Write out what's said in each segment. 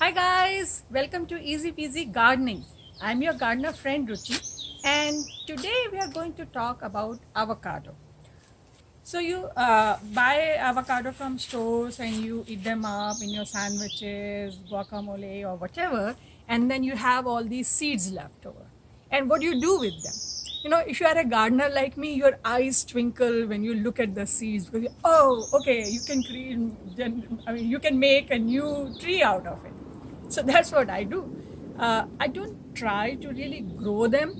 Hi guys, welcome to Easy Peasy Gardening. I'm your gardener friend Ruchi, and today we are going to talk about avocado. So you buy avocado from stores and you eat them up in your sandwiches, guacamole or whatever, and then you have all these seeds left over. And what do you do with them? If you are a gardener like me, your eyes twinkle when you look at the seeds because oh, okay, you can create. You can make a new tree out of it. So that's what I do. I don't try to really grow them.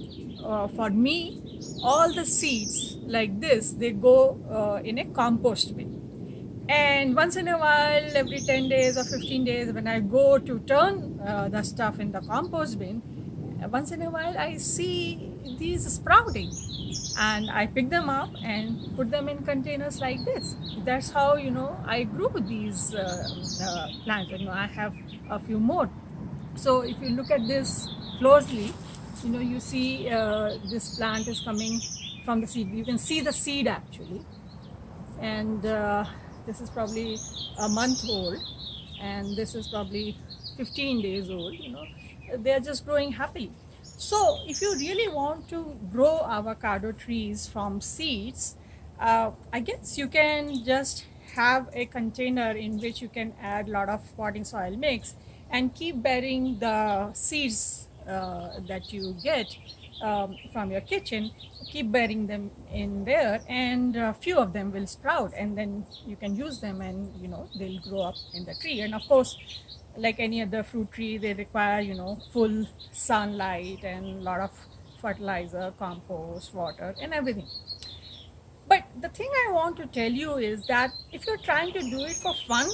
For me, all the seeds like this, they go in a compost bin. And once in a while, every 10 days or 15 days, when I go to turn the stuff in the compost bin, once in a while I see these sprouting. And I pick them up and put them in containers like this. That's how, I grew these plants. I have a few more. So if you look at this closely, you see this plant is coming from the seed. You can see the seed actually, and this is probably a month old, and this is probably 15 days old. They're just growing happily. So if you really want to grow avocado trees from seeds, I guess you can just have a container in which you can add a lot of potting soil mix and keep burying the seeds that you get from your kitchen. Keep burying them in there, and a few of them will sprout, and then you can use them, and they'll grow up in the tree. And of course, like any other fruit tree, they require full sunlight and a lot of fertilizer, compost, water, and everything. But the thing I want to tell you is that if you're trying to do it for fun,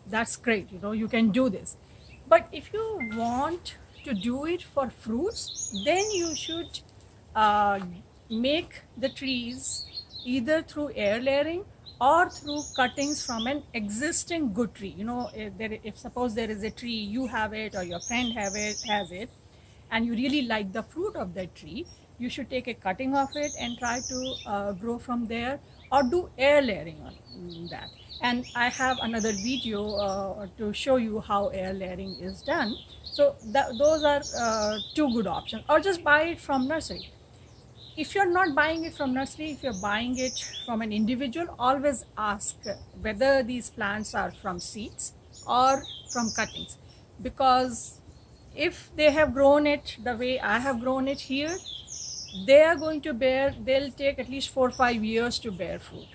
that's great. You can do this. But if you want to do it for fruits, then you should uh, make the trees either through air layering or through cuttings from an existing good tree. If suppose there is a tree, you have it or your friend has it, and you really like the fruit of that tree, you should take a cutting of it and try to grow from there, or do air layering on that. And I have another video to show you how air layering is done. So those are two good options, or just buy it from nursery. If you're not buying it from nursery, if you're buying it from an individual, always ask whether these plants are from seeds or from cuttings, because if they have grown it the way I have grown it here, they'll take at least 4 or 5 years to bear fruit.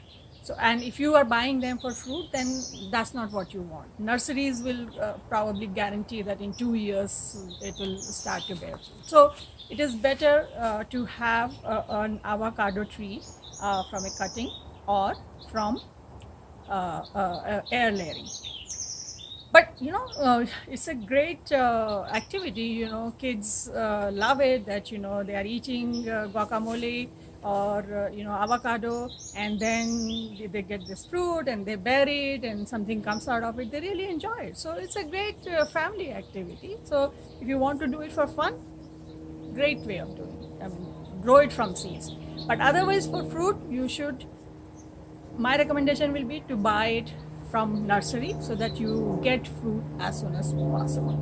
So, and if you are buying them for fruit, then that's not what you want. Nurseries will probably guarantee that in 2 years it will start to bear fruit. So it is better to have an avocado tree from a cutting or from air layering. But it's a great activity. Kids love it, that they are eating guacamole or avocado, and then they get this fruit and they bury it and something comes out of it. They really enjoy it. So it's a great family activity. So if you want to do it for fun, great way of doing it. I mean, grow it from seeds. But otherwise, for fruit, my recommendation will be to buy it from nursery so that you get fruit as soon as possible.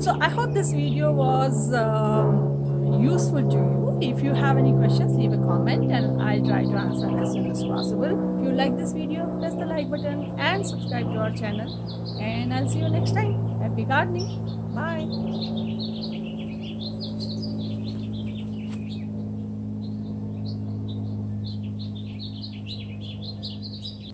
So I hope this video was useful to you. If you have any questions, leave a comment and I'll try to answer as soon as possible. If you like this video, press the like button and subscribe to our channel, and I'll see you next time. Happy gardening. Bye.